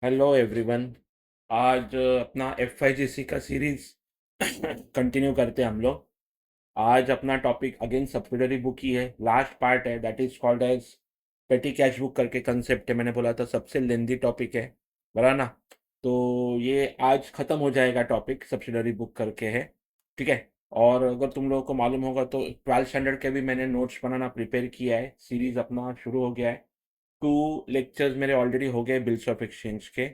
Hello everyone. आज अपना FIGC का सीरीज कंटिन्यू करते हैं हम लोग। आज अपना टॉपिक अगेन सब्सिडरी बुक ही है, लास्ट पार्ट है, that is called as petty cash book करके कंसेप्ट है। मैंने बोला था सबसे लेंदी टॉपिक है, बरा ना। तो ये आज खत्म हो जाएगा, टॉपिक सब्सिडरी बुक करके है, ठीक है। और अगर तुम लोगों को मालूम होगा तो 12 स्टैंडर्ड के भी मैंने नोट्स बनाना प्रिपेयर किया है, सीरीज अपना शुरू हो गया है। 2 लेक्चर्स मेरे ऑलरेडी हो गए बिल्स ऑफ एक्सचेंज के।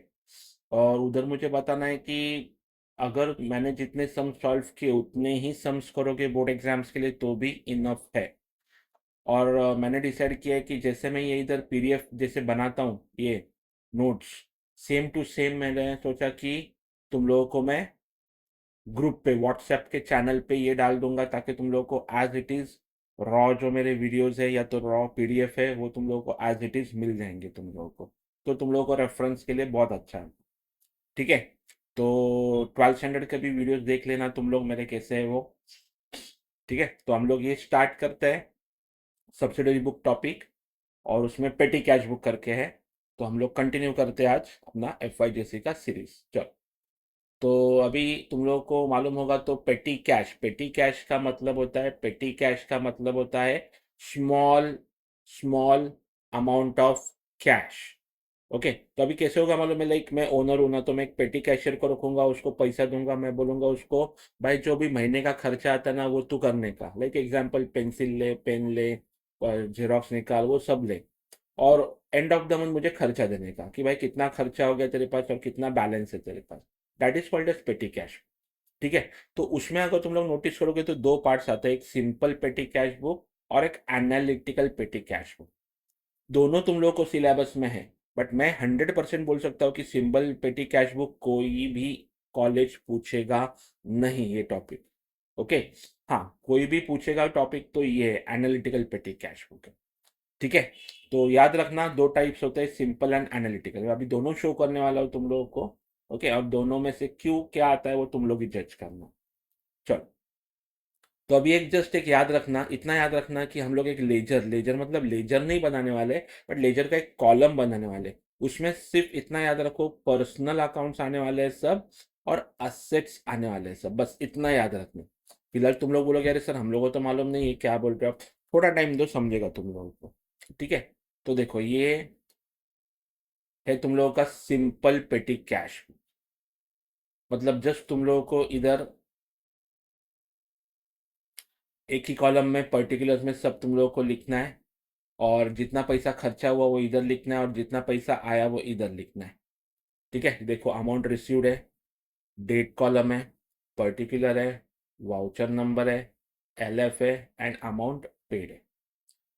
और उधर मुझे बताना है कि अगर मैंने जितने सम सॉल्व किए उतने ही सम्स करोगे बोर्ड एग्जाम्स के लिए तो भी इनफ है। और मैंने डिसाइड किया है कि जैसे मैं ये इधर PDF जैसे बनाता हूँ ये नोट्स, सेम टू सेम मैंने सोचा कि तुम लोगों को मैं ग्रुप पे व्हाट्सएप के चैनल पे ये डाल दूंगा, ताकि तुम लोगों को एज इट इज रॉ जो मेरे वीडियोस है या तो रॉ PDF है वो तुम लोगों को एज इट इज मिल जाएंगे तुम लोगों को। तो तुम लोगों को रेफरेंस के लिए बहुत अच्छा है, ठीक है। तो 12 स्टैंडर्ड के भी वीडियोस देख लेना तुम लोग मेरे कैसे है वो, ठीक है। तो हम लोग ये स्टार्ट करते हैं सब्सिडरी बुक टॉपिक, और उसमें पेटी कैश बुक करके है। तो हम लोग कंटिन्यू करते हैं आज अपना FIGC का सीरीज। चलो, तो अभी तुम लोगों को मालूम होगा तो पेटी कैश का मतलब होता है, पेटी कैश का मतलब होता है small small amount of cash. Okay, तो अभी कैसे होगा मालूम है, लाइक मैं ओनर हूं ना, तो मैं एक पेटी कैशियर को रखूंगा, उसको पैसा दूंगा, मैं बोलूंगा उसको भाई जो भी महीने का खर्चा आता है ना वो तू करने का, लाइक एग्जांपल पेंसिल ले, पेन ले, जेरोक्स निकाल, वो सब ले। और एंड ऑफ द मंथ मुझे खर्चा देने का कि भाई कितना खर्चा हो गया तेरे पास और कितना बैलेंस है तेरे पास। That is called as petty cash, ठीक है। तो उसमें अगर तुम लोग नोटिस करोगे तो दो पार्ट्स आते हैं, एक सिंपल पेटी कैश बुक और एक एनालिटिकल पेटी कैश बुक। दोनों तुम लोग को सिलेबस में है, बट मैं 100% बोल सकता हूँ कि सिंपल पेटी कैश बुक कोई भी कॉलेज पूछेगा नहीं ये टॉपिक। ओके, हाँ कोई भी पूछेगा टॉपिक तो ये एनालिटिकल पेटी कैश बुक है, ठीक है। तो याद रखना दो टाइप्स होते हैं, सिंपल एंड एनालिटिकल। अभी दोनों शो करने वाला हूँ तुम लोगों को, ओके। और दोनों में से क्यों क्या आता है वो तुम लोग ही जज करना। चलो, तो अभी एक जस्ट एक याद रखना, इतना याद रखना कि हम लोग एक लेजर लेजर मतलब लेजर नहीं बनाने वाले, बट लेजर का एक कॉलम बनाने वाले। उसमें सिर्फ इतना याद रखो, पर्सनल अकाउंट्स आने वाले हैं सब, और असेट्स आने वाले हैं सब, बस इतना याद रखना। फिलहाल तुम लोग बोलोगे अरे सर हम लोगों को तो मालूम नहीं है क्या बोल रहे हो आप, थोड़ा टाइम दो समझेगा तुम लोगों को, ठीक है। तो देखो ये है तुम लोगों का सिंपल पेटी कैश, मतलब जस्ट तुम लोगों को इधर एक ही कॉलम में पर्टिकुलर्स में सब तुम लोगों को लिखना है, और जितना पैसा खर्चा हुआ वो इधर लिखना है और जितना पैसा आया वो इधर लिखना है, ठीक है। देखो अमाउंट रिसीव्ड है, डेट कॉलम है, पर्टिकुलर है, वाउचर नंबर है, LF है, एंड अमाउंट पेड है।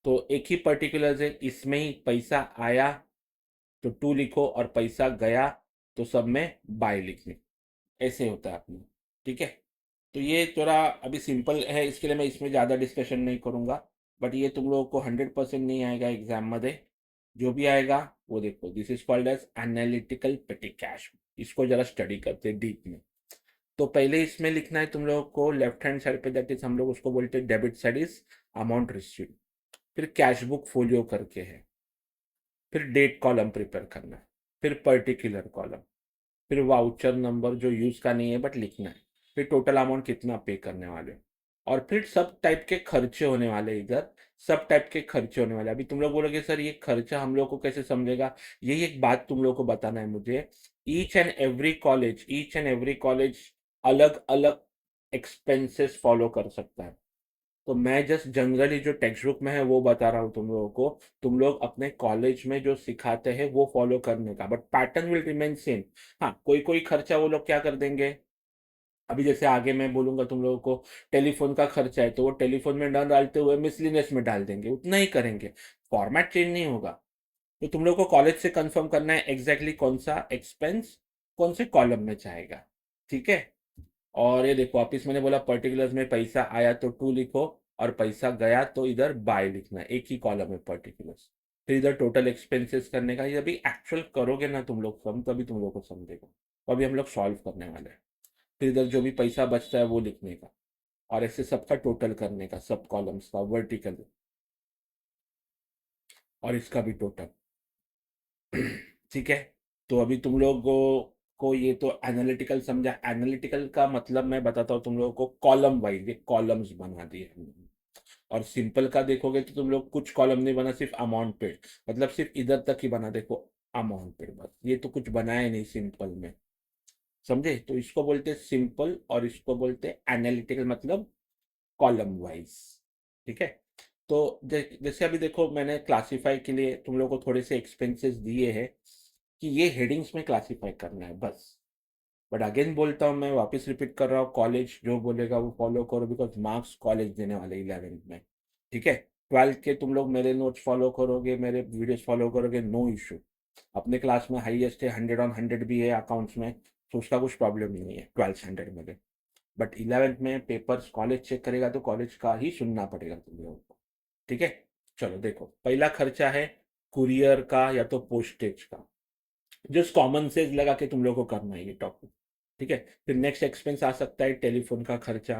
तो एक ही पर्टिकुलर है, इसमें ही पैसा आया तो टू लिखो और पैसा गया तो सब में बाय लिखने, ऐसे होता है अपने, ठीक है। तो ये थोड़ा अभी सिंपल है, इसके लिए मैं इसमें ज़्यादा डिस्कशन नहीं करूँगा। बट ये तुम लोगों को 100% नहीं आएगा एग्जाम में, जो भी आएगा वो देखो, this is called as analytical petty cash. इसको जरा स्टडी करते हैं डीप में। तो पहले इसमें लिखना है तुम लोगों को लेफ्ट हैंड साइड पे, दैट इज हम लोग उसको बोलते हैं debit side is amount received. फिर कैश बुक फोलियो करके है, फिर डेट कॉलम प्रिपेयर करना है, फिर पर्टिकुलर कॉलम, फिर वाउचर नंबर जो यूज का नहीं है बट लिखना है, फिर टोटल अमाउंट कितना पे करने वाले हो, और फिर सब टाइप के खर्चे होने वाले इधर, सब टाइप के खर्चे होने वाले। अभी तुम लोग बोलोगे सर ये खर्चा हम लोग को कैसे समझेगा, यही एक बात तुम लोग को बताना है मुझे। ईच एंड एवरी कॉलेज अलग अलग एक्सपेंसेस फॉलो कर सकता है। तो मैं जस्ट जनरली जो टेक्स्ट बुक में है वो बता रहा हूँ तुम लोगों को, तुम लोग अपने कॉलेज में जो सिखाते हैं वो फॉलो करने का, but pattern will remain same. हाँ कोई कोई खर्चा वो लोग क्या कर देंगे, अभी जैसे आगे मैं बोलूंगा तुम लोगों को, टेलीफोन का खर्चा है तो वो टेलीफोन में न डालते हुए मिसलिनियस में डाल देंगे, उतना ही करेंगे, फॉर्मेट चेंज नहीं होगा। तो तुम लोग को कॉलेज से कंफर्म करना है एग्जैक्टली कौन सा एक्सपेंस कौन से कॉलम में जाएगा, ठीक है। और ये देखो वापिस मैंने बोला पर्टिकुलर्स में पैसा आया तो टू लिखो, और पैसा गया तो इधर बाय लिखना है, एक ही कॉलम है पर्टिकुलर्स। फिर इधर टोटल एक्सपेंसेस करने का, ये अभी एक्चुअल करोगे ना तुम लोग सम, तभी तुम लोग को समझेगा। तो अभी हम लोग सॉल्व करने वाले हैं। फिर इधर जो भी पैसा बचता है वो लिखने का, और ऐसे सबका टोटल करने का, सब कॉलम्स का वर्टिकल, और इसका भी टोटल ठीक है। तो अभी तुम लोगों को ये तो एनालिटिकल समझा। एनालिटिकल का मतलब मैं बताता हूँ तुम लोगों को, कॉलम वाइज ये कॉलम्स बना दिए हमने। और सिंपल का देखोगे तो तुम लोग कुछ कॉलम नहीं बना, सिर्फ अमाउंट पेड, मतलब सिर्फ इधर तक ही बना, देखो अमाउंट पेड, बस ये तो कुछ बनाया नहीं सिंपल में, समझे? तो इसको बोलते हैं सिंपल और इसको बोलते हैं एनालिटिकल, मतलब कॉलम वाइज। ठीक है। तो जैसे अभी देखो मैंने क्लासीफाई के लिए तुम लोगों को थोड़े से एक्सपेंसेस दिए हैं कि ये हेडिंग्स में क्लासीफाई करना है बस। बट अगेन बोलता हूँ, मैं वापस रिपीट कर रहा हूँ, कॉलेज जो बोलेगा वो फॉलो करो, बिकॉज मार्क्स कॉलेज देने वाले 11th में। ठीक है। 12th के तुम लोग मेरे नोट्स फॉलो करोगे, मेरे वीडियोस फॉलो करोगे, नो इशू। अपने क्लास में हाईएस्ट है 100/100 भी है अकाउंट्स में, तो उसका कुछ प्रॉब्लम नहीं है 12th स्टैंडर्ड में। बट 11th में पेपर्स कॉलेज चेक करेगा तो कॉलेज का ही सुनना पड़ेगा तुम लोगों को। ठीक है। चलो देखो, पहला खर्चा है कुरियर का या तो पोस्टेज का। जस्ट कॉमन सेंस लगा के तुम लोग को करना है ये टॉपिक। ठीक है। फिर नेक्स्ट एक्सपेंस आ सकता है टेलीफोन का खर्चा।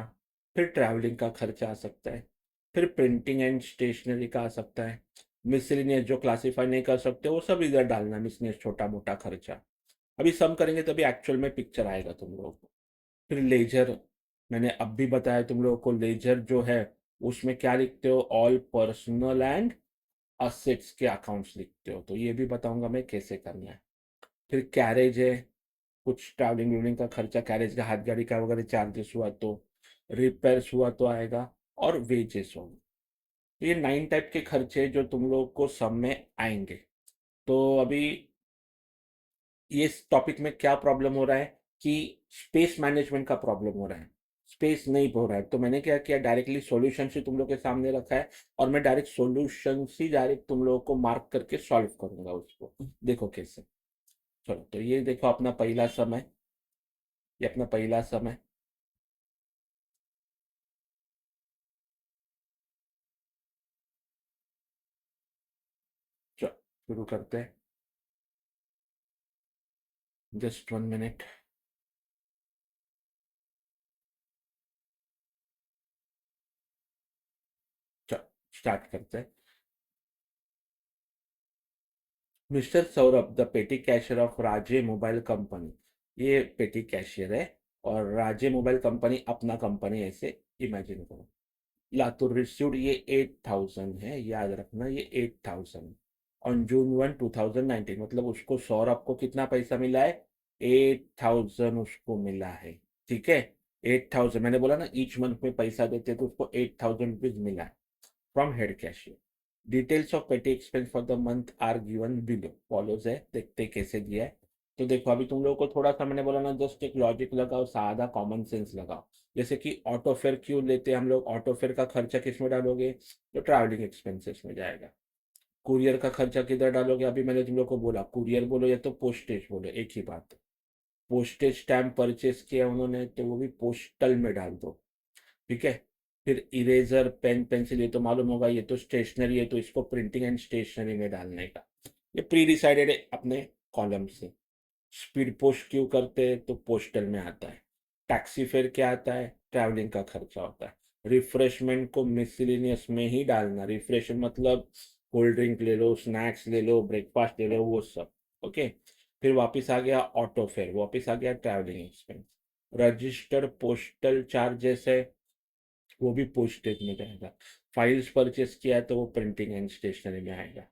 फिर ट्रैवलिंग का खर्चा आ सकता है। फिर प्रिंटिंग एंड स्टेशनरी का आ सकता है। मिसलिनियस जो क्लासीफाई नहीं कर सकते वो सब इधर डालना, मिसलिनियस छोटा मोटा खर्चा। अभी सम करेंगे तभी एक्चुअल में पिक्चर आएगा तुम लोगों को। फिर लेजर, मैंने अब भी बताया तुम लोगों को, लेजर जो है उसमें क्या लिखते हो, ऑल पर्सनल एंड असेट्स के अकाउंट्स लिखते हो, तो ये भी बताऊंगा मैं कैसे करना है। फिर कैरेज है, कुछ ट्रैवलिंग व्यूलिंग का खर्चा, कैरेज का, हाथ गाड़ी का वगैरह चार्जेस हुआ तो, रिपेयर्स हुआ तो आएगा, और वेजेस होंगे। तो ये 9 टाइप के खर्चे जो तुम लोग को सब में आएंगे। तो अभी ये टॉपिक में क्या प्रॉब्लम हो रहा है कि स्पेस मैनेजमेंट का प्रॉब्लम हो रहा है, स्पेस नहीं हो रहा है। तो मैंने क्या किया, डायरेक्टली सॉल्यूशन से तुम लोग के सामने रखा है, और मैं डायरेक्ट सॉल्यूशन से डायरेक्ट तुम लोगों को मार्क करके सॉल्व करूंगा उसको। देखो कैसे। चलो, तो ये देखो अपना पहला समय, ये अपना पहला समय। चलो शुरू करते हैं। Just 1 minute. चलो स्टार्ट करते हैं। मिस्टर सौरभ द पेटी cashier of Raje mobile company, ये पेटी कैशियर है, और राजे मोबाइल कंपनी अपना कंपनी ऐसे इमेजिन करो। लातूर रिसीव्ड, ये 8,000 है, याद रखना ये 8,000 ऑन June 1 2019, मतलब उसको सौरभ को कितना पैसा मिला है, 8,000 उसको मिला है। ठीक है। 8,000, मैंने बोला ना ईच मंथ में पैसा देते तो उसको 8,000 रुपीज मिला है from head cashier. Details of petty expense for the month are given below follows है, देखते कैसे दिया है। तो देखो अभी तुम लोगों को थोड़ा सा मैंने बोला ना, जस्ट एक लॉजिक लगाओ, सादा कॉमन सेंस लगाओ। जैसे कि ऑटो फेयर क्यों लेते हैं हम लोग, ऑटो फेयर का खर्चा किस में डालोगे, तो ट्रैवलिंग एक्सपेंसेस में जाएगा। कुरियर का खर्चा किधर डालोगे, अभी मैंने तुम लोग को बोला कुरियर बोलो या तो पोस्टेज बोलो, एक ही बात है। पोस्टेज स्टैम्प परचेस किया उन्होंने तो वो भी पोस्टल में डाल दो। ठीक है। फिर इरेजर पेन पेंसिल, ये तो मालूम होगा, ये तो स्टेशनरी है तो इसको प्रिंटिंग एंड स्टेशनरी में डालने का, ये प्री डिसाइडेड है अपने कॉलम से। स्पीड पोस्ट क्यों करते हैं, तो पोस्टल में आता है। टैक्सी फेयर क्या आता है, ट्रैवलिंग का खर्चा होता है। रिफ्रेशमेंट को मिसलिनियस में ही डालना, रिफ्रेशमेंट मतलब कोल्ड ड्रिंक ले लो, स्नैक्स ले लो, ब्रेकफास्ट ले लो, वो सब। ओके। फिर वापस आ गया ऑटो फेयर, वापस आ गया travelling expense. Registered postal charges है, वो भी पोस्टेज में जाएगा। फाइल्स परचेस किया है तो वो प्रिंटिंग एंड स्टेशनरी में आएगा।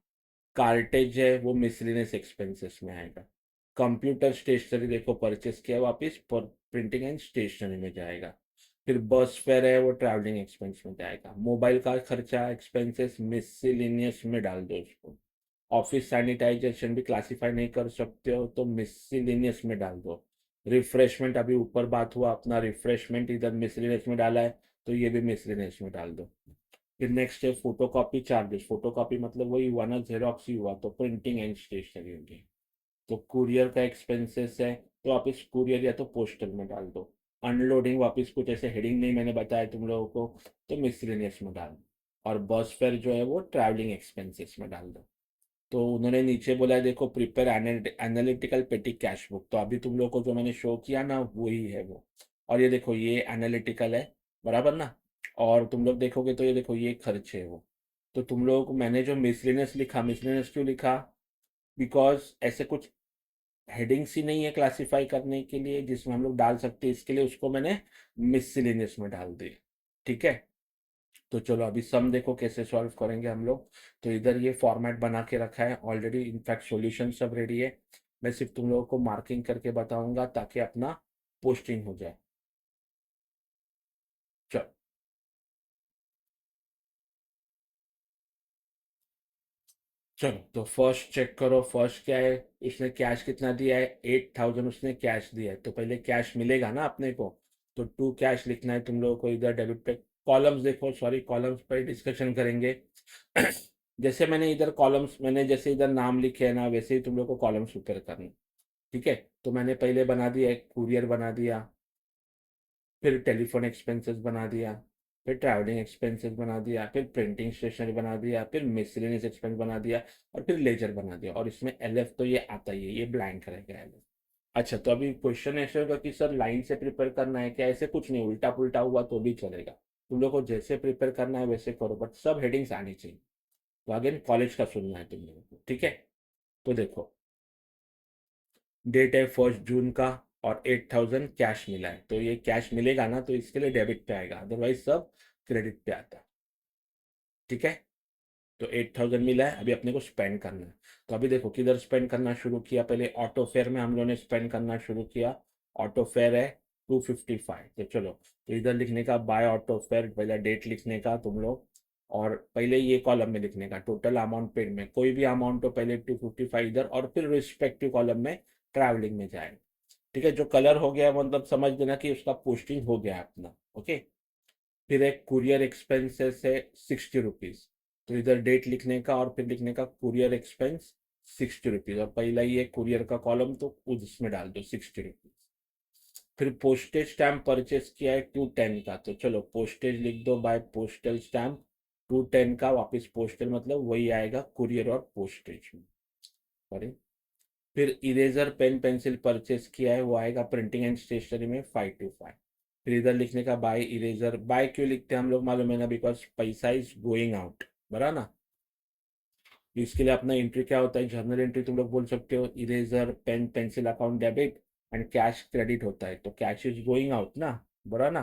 कार्टेज है वो मिसलिनियस एक्सपेंसेस में आएगा। कंप्यूटर स्टेशनरी देखो परचेस किया वापस पर प्रिंटिंग एंड स्टेशनरी में जाएगा। फिर बस फेयर है वो ट्रैवलिंग एक्सपेंस में जाएगा। मोबाइल का खर्चा एक्सपेंसेस मिसलिनियस में डाल दो उसको। ऑफिस सैनिटाइजेशन भी क्लासिफाई नहीं कर सकते हो तो मिसलिनियस में डाल दो। रिफ्रेशमेंट अभी ऊपर बात हुआ अपना, रिफ्रेशमेंट इधर मिसलिनियस में डाला है तो ये भी मिसलिनियस में डाल दो। फिर नेक्स्ट है फोटोकॉपी चार्जेस, फोटोकॉपी मतलब वही वन जेरोक्स ही हुआ तो प्रिंटिंग एंड स्टेशनरी होगी। तो कुरियर का एक्सपेंसेस है तो आप इस कुरियर या तो पोस्टल में डाल दो। अनलोडिंग वापस कुछ ऐसे हेडिंग नहीं मैंने बताया तुम लोगों को, तो मिसलेनियस में डाल दो। और बस फेयर जो है वो ट्रैवलिंग एक्सपेंसेस में डाल दो। तो उन्होंने नीचे बोला है देखो prepare analytical petty cash book, तो अभी तुम लोग को जो मैंने शो किया ना वही है वो। और ये देखो ये एनालिटिकल है, बराबर ना। और तुम लोग देखोगे तो ये देखो ये खर्चे है वो। तो तुम लोग, मैंने जो मिसलेनियस लिखा, मिसलेनियस क्यों लिखा, बिकॉज ऐसे कुछ हेडिंग्स ही नहीं है क्लासिफाई करने के लिए जिसमें हम लोग डाल सकते हैं, इसके लिए उसको मैंने मिसलिनियस में डाल दी। ठीक है, तो चलो अभी सम देखो कैसे सॉल्व करेंगे हम लोग। तो इधर ये फॉर्मेट बना के रखा है ऑलरेडी, इनफैक्ट सॉल्यूशन सब रेडी है। मैं सिर्फ तुम लोगों को मार्किंग करके बताऊंगा ताकि अपना पोस्टिंग हो जाए। चलो चलो, तो फर्स्ट चेक करो, फर्स्ट क्या है, इसने कैश कितना दिया है, 8,000 उसने कैश दिया है, तो पहले कैश मिलेगा ना अपने को। तो टू कैश लिखना है तुम लोगों को इधर डेबिट पे। कॉलम्स देखो, सॉरी कॉलम्स पर डिस्कशन करेंगे। जैसे मैंने इधर कॉलम्स, मैंने जैसे इधर नाम लिखे हैं ना, वैसे ही तुम लोग को कॉलम्स प्रिपेयर करना। ठीक है, तो मैंने पहले बना दिया, एक कुरियर बना दिया, फिर टेलीफोन एक्सपेंसेस बना दिया, फिर ट्रैवलिंग एक्सपेंसेस बना दिया, फिर प्रिंटिंग स्टेशनरी बना दिया, फिर मिसलेनियस एक्सपेंस बना दिया, और फिर लेजर बना दिया। और इसमें एलएफ तो ये आता ही है, ये ब्लैंक रहेगा एलएफ। अच्छा, तो अभी क्वेश्चन ऐसे होगा कि सर लाइन से प्रिपेयर करना है क्या, ऐसे कुछ नहीं, उल्टा पुल्टा हुआ तो भी चलेगा। तुम लोग को जैसे प्रिपेयर करना है वैसे करो, बट सब हेडिंग्स आनी चाहिए। तो अगेन कॉलेज का सुनना है तुम लोगों को, ठीक है। तो देखो, डेट है 1 जून का, और 8,000 कैश मिला है, तो ये कैश मिलेगा ना, तो इसके लिए डेबिट पे आएगा, अदरवाइज सब क्रेडिट पे आता है। ठीक है, तो 8,000 मिला है, अभी अपने को स्पेंड करना है। तो अभी देखो किधर स्पेंड करना शुरू किया, पहले ऑटो फेयर में हम लोगों ने स्पेंड करना शुरू किया। ऑटो फेयर है 255, तो चलो, तो इधर लिखने का बाय ऑटो फेयर, पहले डेट लिखने का तुम लोग, और पहले ये कॉलम में लिखने का टोटल अमाउंट पेड में, कोई भी अमाउंट हो पहले 255 इधर, और फिर रिस्पेक्टिव कॉलम में ट्रैवलिंग में जाए। ठीक है, जो कलर हो गया मतलब समझ लेना कि उसका पोस्टिंग हो गया है अपना। ओके, फिर एक कुरियर एक्सपेंसेस है 60 रुपीज, तो इधर डेट लिखने का और फिर लिखने का कुरियर एक्सपेंस 60 रुपीज, और पहला ही है कुरियर का कॉलम तो उसमें डाल दो 60 रुपीज। फिर पोस्टेज स्टैम्प परचेस किया है 210 का, तो चलो पोस्टेज लिख दो बाय पोस्टल स्टैम्प 210 का, वापस पोस्टल मतलब वही आएगा कुरियर और पोस्टेज में। सॉरी, फिर इरेजर पेन पेंसिल परचेस किया है, वो आएगा प्रिंटिंग एंड स्टेशनरी में 525। फिर इधर लिखने का बाय इरेजर, बाय क्यों लिखते हैं हम लोग मालूम है ना, बिकॉज पैसा इज गोइंग आउट, बरा ना। इसके लिए अपना एंट्री क्या होता है, जर्नल एंट्री तुम लोग बोल सकते हो, eraser pen pencil account debit and cash credit होता है, तो कैश इज गोइंग आउट ना, बरा ना।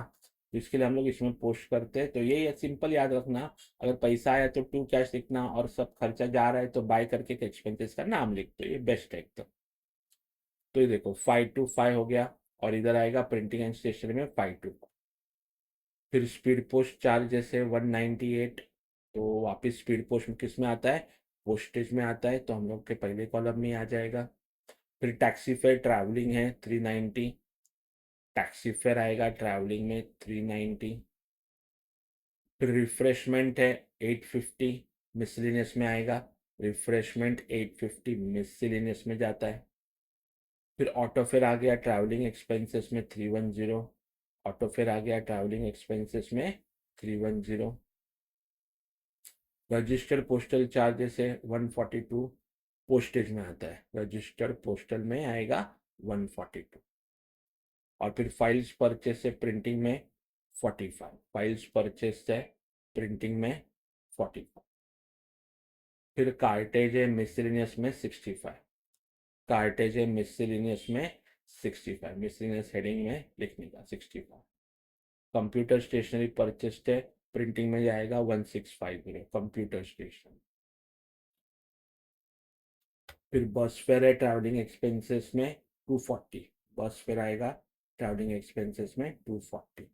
तो इसके लिए हम लोग इसमें पोस्ट करते हैं, तो यही सिंपल याद रखना। अगर पैसा आया तो टू कैश लिखना, और सब खर्चा जा रहा है तो बाय करके एक्सपेंसेस का नाम लिख दो, ये बेस्ट है एकदम। तो ये देखो 525 हो गया, और इधर आएगा प्रिंटिंग एंड स्टेशनरी में 525। फिर स्पीड पोस्ट चार्जेस है 198, तो वापस स्पीड पोस्ट में किस में आता है, पोस्टेज में आता है, तो हम लोग के पहले कॉलम में ही आ जाएगा। फिर टैक्सी फेयर ट्रैवलिंग है 390, टैक्सी फेयर आएगा ट्रैवलिंग में 390। फिर रिफ्रेशमेंट है 850, मिसलिनियस में आएगा, रिफ्रेशमेंट 850 मिसलिनियस में जाता है। फिर ऑटो फेयर आ गया ट्रैवलिंग एक्सपेंसेस में 310, ऑटो फेयर आ गया ट्रैवलिंग एक्सपेंसेस में 310। रजिस्टर पोस्टल चार्जेस है 142, पोस्टेज में आता है, रजिस्टर पोस्टल में आएगा 142। और फिर फाइल्स परचेस है प्रिंटिंग में 45, फाइल्स परचेस है प्रिंटिंग में 45। फिर कार्टेज है मिसलिनियस में 65, कार्टेज है मिसलिनियस में 65, मिसलिनियस हेडिंग में लिखने का 65। कंप्यूटर स्टेशनरी परचेस्ड है, प्रिंटिंग में जाएगा 1650, कंप्यूटर स्टेशन। फिर बस फेयर है ट्रैवलिंग एक्सपेंसेस में 240, बस फेयर आएगा ट्रैवलिंग एक्सपेंसेस में 240।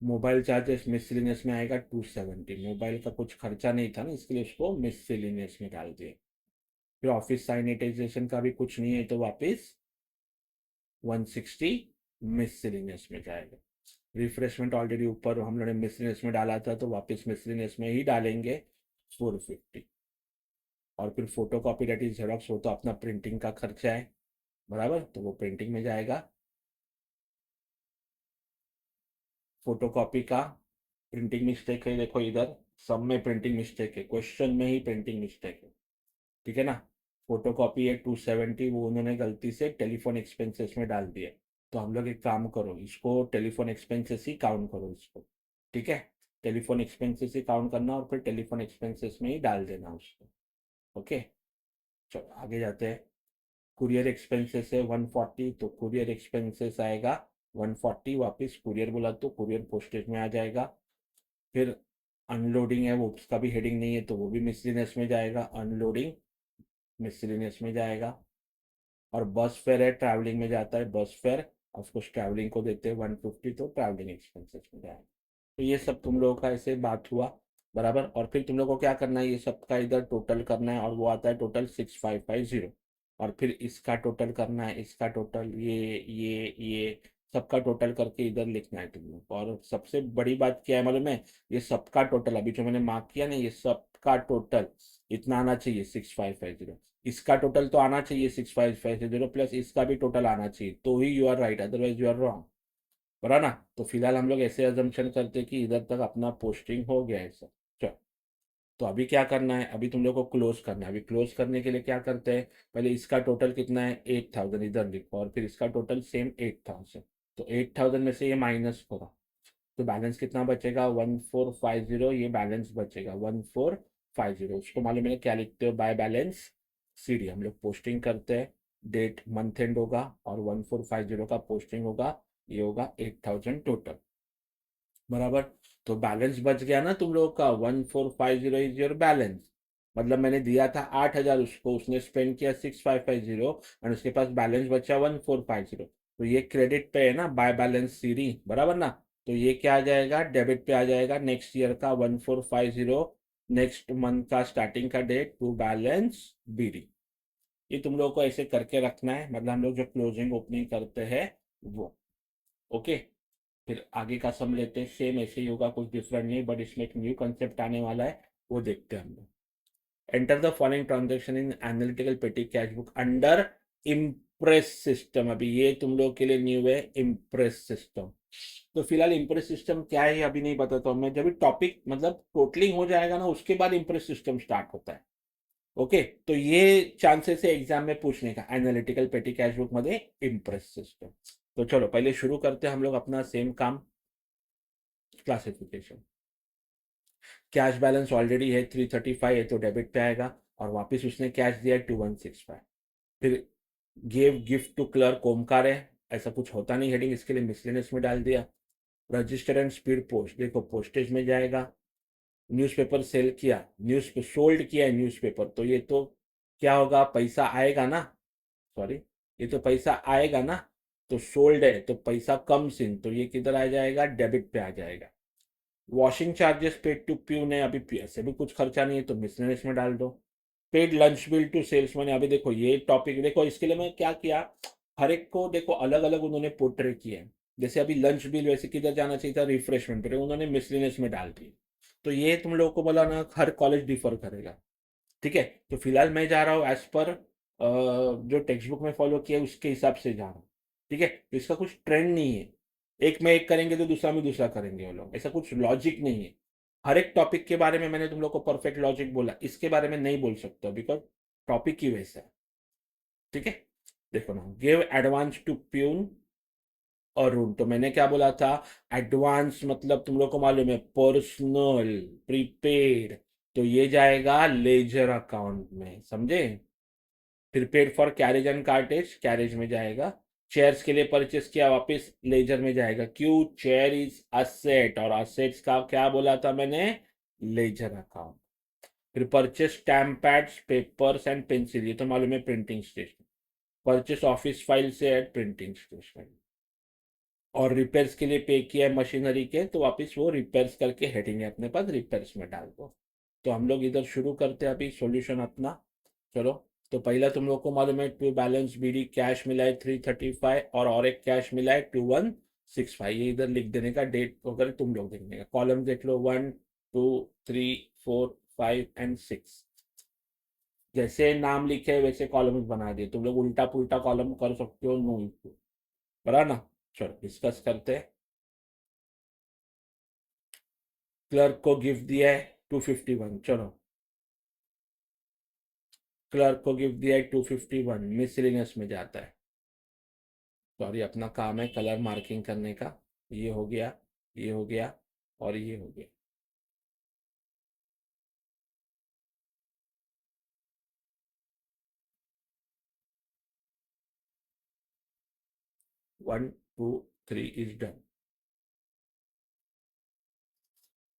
मोबाइल चार्जेस मिसलिनियस में आएगा 270, मोबाइल का कुछ खर्चा नहीं था ना, इसके लिए उसको मिसलिनियस में डाल दिए। फिर ऑफिस सैनिटाइजेशन का भी कुछ नहीं है, तो वापस 160 मिसलिनियस में जाएगा। रिफ्रेशमेंट ऑलरेडी ऊपर हम लोगों ने मिसलिनियस में डाला था, तो वापस मिसलिनियस में ही डालेंगे 450। और फिर photo copy that is xerox, वो तो अपना प्रिंटिंग का खर्चा है, बराबर, तो वो प्रिंटिंग में जाएगा। फोटो कॉपी का प्रिंटिंग मिस्टेक है, देखो इधर सब में प्रिंटिंग मिस्टेक है, क्वेश्चन में ही प्रिंटिंग मिस्टेक है। ठीक है ना, फोटो कॉपी है 270, वो उन्होंने गलती से टेलीफोन एक्सपेंसेस में डाल दिए। तो हम लोग एक काम करो, इसको टेलीफोन एक्सपेंसेस ही काउंट करो इसको। ठीक है, टेलीफोन एक्सपेंसेस ही काउंट करना, और फिर टेलीफोन एक्सपेंसेस में ही डाल देना उसको। ओके, चलो आगे जाते हैं। कुरियर एक्सपेंसेस है 140, तो कुरियर एक्सपेंसेस आएगा 140, वापस कुरियर बोला तो कुरियर पोस्टेज में आ जाएगा। फिर अनलोडिंग है, वो उसका भी हेडिंग नहीं है तो वो भी मिसलिनियस में जाएगा, अनलोडिंग मिसलिनियस में जाएगा। और बस फेयर है, ट्रैवलिंग में जाता है बस फेयर, ऑफकोर्स ट्रैवलिंग को देते हैं 150, तो ट्रैवलिंग एक्सपेंसेस में जाएगा। तो ये सब तुम लोगों का ऐसे बात हुआ, बराबर। और फिर तुम लोगों को क्या करना है, ये सब का इधर टोटल करना है, और वो आता है टोटल 6550। और फिर इसका टोटल करना है, इसका टोटल, ये सबका टोटल करके इधर लिखना है तुम लोग को। और सबसे बड़ी बात क्या है मालूम है, ये सबका टोटल अभी जो मैंने मार्क किया ना, ये सबका टोटल इतना आना चाहिए 6550। इसका टोटल तो आना चाहिए 6550 प्लस इसका भी टोटल आना चाहिए, तो ही you are right, otherwise you are wrong, बराबर ना। तो फिलहाल हम लोग ऐसे अजम्पशन करते हैं कि इधर तक अपना पोस्टिंग हो गया है सब। चलो, तो अभी क्या करना है, अभी तुम लोग को क्लोज करना है। अभी क्लोज करने के लिए क्या करते हैं, पहले इसका टोटल कितना है 8000 इधर लिखो, और फिर इसका टोटल सेम 8000। तो 8000 में से ये माइनस करो, तो बैलेंस कितना बचेगा 1450, ये बैलेंस बचेगा 1450। उसको मालूम है क्या लिखते हो, बाय बैलेंस सीडी हम लोग पोस्टिंग करते हैं, डेट मंथ एंड होगा और 1450 का पोस्टिंग होगा, ये होगा 8000 टोटल, बराबर। तो बैलेंस बच गया ना तुम लोगों का, 1450 इज योर बैलेंस। मतलब मैंने दिया था 8000 उसको, उसने स्पेंड किया 6550, और उसके पास बैलेंस बचा 1450। तो ये क्रेडिट पे है ना, बाय बैलेंस सीडी, बराबर ना। तो ये क्या आ जाएगा, डेबिट पे आ जाएगा नेक्स्ट ईयर का 1450, नेक्स्ट मंथ का स्टार्टिंग का डेट टू बैलेंस बीडी। ये तुम लोगों को ऐसे करके रखना है, मतलब हम लोग जो क्लोजिंग ओपनिंग करते हैं वो, ओके। फिर आगे का सम लेते हैं, सेम ऐसे ही होगा, कुछ डिफरेंट नहीं, बट इसमें एक न्यू कंसेप्ट आने वाला है, वो देखते हैं हम लोग। Enter the following transaction in analytical petty cash book under impress system. अभी ये तुम लोग के लिए न्यू है, इम्प्रेस सिस्टम। तो फिलहाल इम्प्रेस सिस्टम क्या है अभी नहीं बताता हूँ मैं, जब भी टॉपिक मतलब टोटलिंग हो जाएगा ना, उसके बाद इम्प्रेस सिस्टम स्टार्ट होता है, ओके। तो ये चांसेस है एग्जाम में पूछने का, एनालिटिकल पेटी कैश बुक मध्ये इम्प्रेस सिस्टम। तो चलो पहले शुरू करते हैं हम लोग अपना सेम काम, क्लासिफिकेशन। कैश बैलेंस ऑलरेडी है 335 है, तो डेबिट पे आएगा, और वापस उसने कैश दिया 2165। फिर give gift to clerk Omkar है, ऐसा कुछ होता नहीं हेडिंग, इसके लिए मिसलेनियस में डाल दिया। रजिस्टर एंड स्पीड पोस्ट, देखो पोस्टेज में जाएगा। न्यूज़पेपर सेल किया, न्यूज़ सोल्ड किया है न्यूज़पेपर, तो ये तो क्या होगा, पैसा आएगा ना, सॉरी, ये तो पैसा आएगा ना। तो सोल्ड है तो पैसा कम सिन, तो ये किधर आ जाएगा, डेबिट पे आ जाएगा। Washing charges paid to peon है, अभी ऐसे भी कुछ खर्चा नहीं है तो मिसलेनियस में डाल दो। Paid lunch bill to salesman, अभी देखो ये टॉपिक देखो, इसके लिए मैं क्या किया, हर एक को देखो अलग अलग उन्होंने पोर्ट्रे किया है। जैसे अभी लंच बिल वैसे किधर जाना चाहिए था, रिफ्रेशमेंट पे, उन्होंने मिसलेनियस में डाल दी। तो ये तुम लोगों को बोला ना, हर कॉलेज डिफर करेगा, ठीक है। तो फिलहाल मैं जा रहा हूँ एज पर जो टेक्स्ट बुक में फॉलो किया है उसके हिसाब से जा रहा हूँ, ठीक है। तो इसका कुछ ट्रेंड नहीं है, एक में एक करेंगे तो दूसरा में दूसरा करेंगे वो लोग, ऐसा कुछ लॉजिक नहीं है। हर एक टॉपिक के बारे में मैंने तुम लोग को परफेक्ट लॉजिक बोला, इसके बारे में नहीं बोल सकता बिकॉज टॉपिक ही वैसा है, ठीक है। देखो ना, गिव एडवांस टू प्यून और रूम, तो मैंने क्या बोला था, एडवांस मतलब तुम लोग को मालूम है पर्सनल प्रीपेड, तो ये जाएगा लेजर अकाउंट में, समझे। फिर paid for carriage and cartridge, carriage में जाएगा। चेयर्स के लिए परचेस किया, वापस लेजर में जाएगा, क्यों, चेयर इज असेट, और असेट्स का क्या बोला था मैंने, लेजर अकाउंट। फिर purchase stamp pads papers and pencil, ये तो मालूम है printing station. Purchase office file से एट प्रिंटिंग स्टेशन। और रिपेयर्स के लिए पे किया है मशीनरी के, तो वापस वो रिपेयर्स करके हेडिंग है अपने पास, रिपेयर्स में डाल दो। तो हम लोग इधर शुरू करते हैं अभी सॉल्यूशन अपना, चलो। तो पहला तुम लोग को मालूम है, टू बैलेंस बीडी कैश मिला है 335, और एक कैश मिला है 2165, ये इधर लिख देने का, डेट वगैरह तुम लोग देखने का। कॉलम देख लो 1 2 3 4 5 एंड 6, जैसे नाम लिखे हैं वैसे कॉलम्स बना दिए, तुम लोग उल्टा पुल्टा कॉलम कर सकते हो, नो इशू, बराबर ना। चलो डिस्कस करते हैं। क्लर्क को गिफ्ट दिया है 251, चलो। क्लर्क को गिफ्ट दिया है 251, मिसलिनियस में जाता है, सॉरी अपना काम है कलर मार्किंग करने का। ये हो गया, ये हो गया, और ये हो गया। 1 2 3 is done.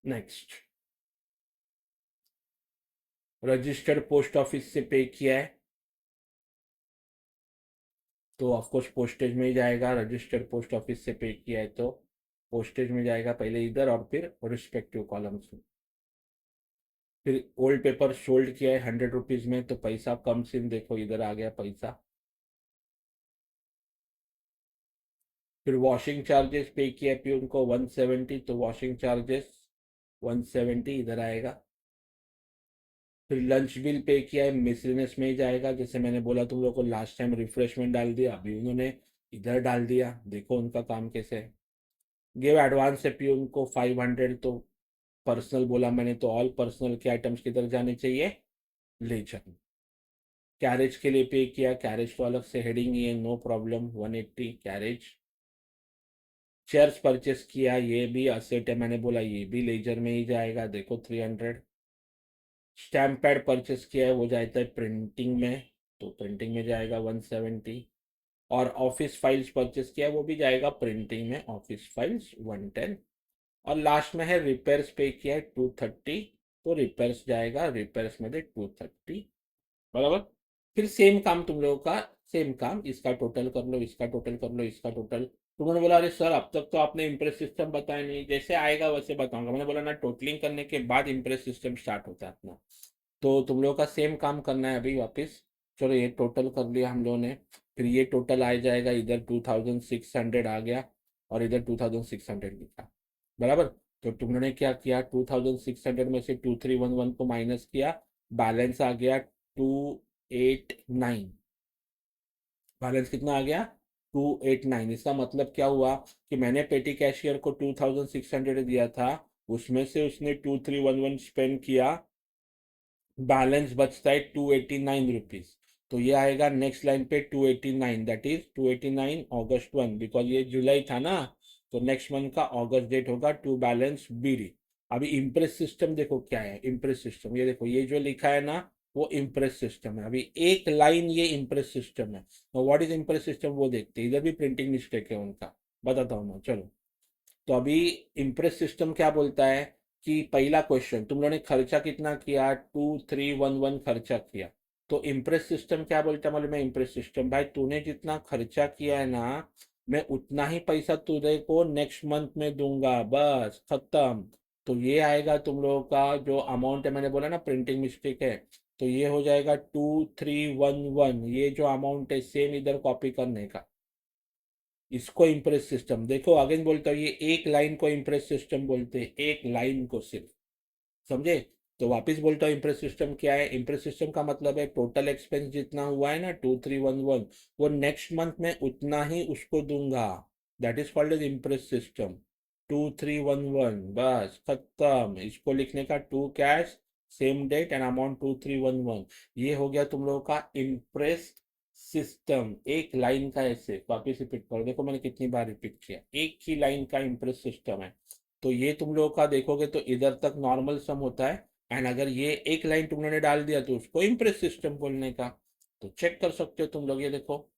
Next, registered post office से पे किया है तो ऑफकोर्स पोस्टेज में ही जाएगा। रजिस्टर्ड पोस्ट ऑफिस से पे किया है तो पोस्टेज में जाएगा पहले इधर और फिर रिस्पेक्टिव कॉलम्स में। फिर ओल्ड पेपर सोल्ड किया है 100 रुपीज में तो पैसा कम सिन देखो इधर आ गया पैसा। फिर वॉशिंग चार्जेस पे किया पी उनको 170 तो वॉशिंग चार्जेस 170 इधर आएगा। फिर लंच बिल पे किया है मिसलेनियस में ही जाएगा, जैसे मैंने बोला तुम लोग को लास्ट टाइम रिफ्रेशमेंट डाल दिया, अभी उन्होंने इधर डाल दिया, देखो उनका काम कैसे है। गिव एडवांस है पी उनको 500 तो पर्सनल बोला मैंने तो ऑल पर्सनल के आइटम्स किधर जाने चाहिए, ले जाने। कैरेज के लिए पे किया, कैरेज तो अलग से हेडिंग ही है, no problem 180 carriage. Chairs purchase किया, ये भी असेट है मैंने बोला ये भी लेजर में ही जाएगा, देखो 300। स्टैम्प पैड परचेस किया है वो जाता है प्रिंटिंग में तो प्रिंटिंग में जाएगा 170। और ऑफिस फाइल्स परचेस किया है वो भी जाएगा प्रिंटिंग में, ऑफिस फाइल्स 110। और लास्ट में है रिपेयर्स पे किया है 230 तो रिपेयर्स जाएगा रिपेयर्स में दे 230 बराबर। फिर सेम काम तुम लोगों का, सेम काम, इसका टोटल कर लो, इसका टोटल कर लो, इसका टोटल। तुमने बोला अरे सर अब तक तो आपने इम्प्रेस सिस्टम बताया नहीं, जैसे आएगा वैसे बताऊंगा। मैंने बोला ना टोटलिंग करने के बाद इम्प्रेस सिस्टम स्टार्ट होता है अपना। तो तुम लोगों का सेम काम करना है अभी वापस। चलो ये टोटल कर लिया हम लोगों ने। फिर ये टोटल आ जाएगा, इधर 2600 आ गया और इधर 2600 लिखा बराबर। तो तुमने क्या किया, 2600 में से 2311 को माइनस किया, बैलेंस आ गया 289। बैलेंस कितना आ गया 289। इसका मतलब क्या हुआ कि मैंने पेटी कैशियर को 2600 दिया था, उसमें से उसने 2311 स्पेंड किया, बैलेंस बचता है 289 रुपीज। तो ये आएगा नेक्स्ट लाइन पे 289, दैट इज 289 August 1, बिकॉज ये जुलाई था ना, तो नेक्स्ट मंथ का अगस्त डेट होगा टू बैलेंस बीडी। अभी इम्प्रेस सिस्टम देखो क्या है, इम्प्रेस सिस्टम ये देखो, ये जो लिखा है ना वो इम्प्रेस सिस्टम है। अभी एक लाइन ये इम्प्रेस सिस्टम है, तो व्हाट इज इम्प्रेस सिस्टम वो देखते हैं। इधर भी प्रिंटिंग मिस्टेक है उनका, बताता हूँ मैं, चलो। तो अभी इम्प्रेस सिस्टम क्या बोलता है कि पहला क्वेश्चन तुम लोगों ने खर्चा कितना किया, 2311 खर्चा किया। तो इम्प्रेस सिस्टम क्या बोलता है मालूम है, इम्प्रेस सिस्टम भाई तूने जितना खर्चा किया है ना, मैं उतना ही पैसा तुझे को नेक्स्ट मंथ में दूंगा, बस खत्म। तो ये आएगा तुम लोगों का जो अमाउंट है, मैंने बोला ना प्रिंटिंग मिस्टेक है, तो ये हो जाएगा 2311, ये जो अमाउंट है सेम इधर कॉपी करने का। इसको इम्प्रेस सिस्टम देखो, अगेन बोलता हूँ ये एक लाइन को इम्प्रेस सिस्टम बोलते हैं, एक लाइन को सिर्फ, समझे। तो वापस बोलता हूँ इम्प्रेस सिस्टम क्या है, इम्प्रेस सिस्टम का मतलब है टोटल एक्सपेंस जितना हुआ है ना 2311, वो नेक्स्ट मंथ में उतना ही उसको दूंगा, that is called as imprest system. 2311 बस खत्म, इसको लिखने का to cash same date and amount 2311, ये हो गया तुम लोगों का इम्प्रेस सिस्टम। एक लाइन का, ऐसे वापिस रिपीट करो, देखो मैंने कितनी बार रिपीट किया, एक ही लाइन का इम्प्रेस सिस्टम है। तो ये तुम लोगों का देखोगे तो इधर तक नॉर्मल सम होता है, एंड अगर ये एक लाइन तुम लोगों ने डाल दिया तो उसको इम्प्रेस सिस्टम बोलने का। तो चेक कर सकते हो तुम लोग, ये देखो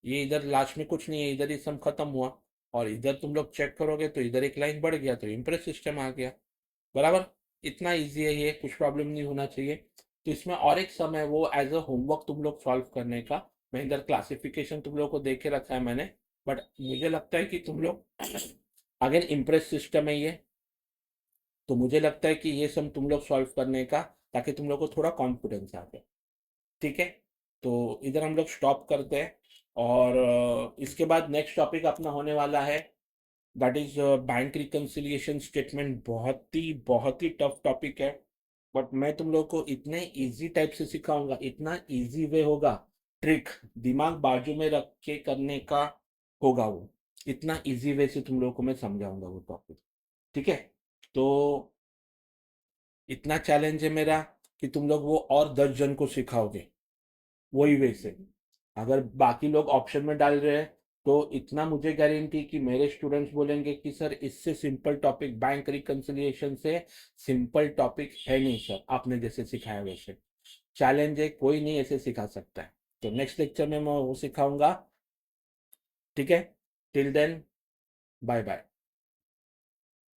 ये इधर लास्ट में कुछ नहीं है, इधर ही सम खत्म हुआ, और इधर तुम लोग चेक करोगे तो इधर एक लाइन बढ़ गया तो इम्प्रेस सिस्टम आ गया बराबर। इतना इजी है ये, कुछ प्रॉब्लम नहीं होना चाहिए। तो इसमें और एक सम है, वो एज अ होमवर्क तुम लोग सॉल्व करने का। मैं इधर क्लासिफिकेशन तुम लोग को दे के रखा है मैंने, बट मुझे लगता है कि तुम लोग अगेन इम्प्रेस सिस्टम है ये, तो मुझे लगता है कि ये सम तुम लोग सॉल्व करने का, ताकि तुम लोग को थोड़ा कॉन्फिडेंस आ जाए, ठीक है। तो इधर हम लोग स्टॉप करते हैं, और इसके बाद नेक्स्ट टॉपिक अपना होने वाला है, that is bank reconciliation statement. बहुत ही टफ टॉपिक है, बट मैं तुम लोग को इतने इजी टाइप से सिखाऊंगा, इतना इजी वे होगा, ट्रिक दिमाग बाजू में रख के करने का होगा वो, इतना इजी वे से तुम लोग को मैं समझाऊंगा वो टॉपिक, ठीक है। तो इतना चैलेंज है मेरा कि तुम लोग वो और 10 जन को सिखाओगे वही वे से। अगर बाकी लोग ऑप्शन में डाल रहे हैं तो इतना मुझे गारंटी कि मेरे स्टूडेंट्स बोलेंगे कि सर इससे सिंपल टॉपिक बैंक रिकन्सिलिएशन से सिंपल टॉपिक है नहीं सर, आपने जैसे सिखाया वैसे। चैलेंज है, कोई नहीं ऐसे सिखा सकता है। तो नेक्स्ट लेक्चर में मैं वो सिखाऊंगा, ठीक है। Till then, bye bye.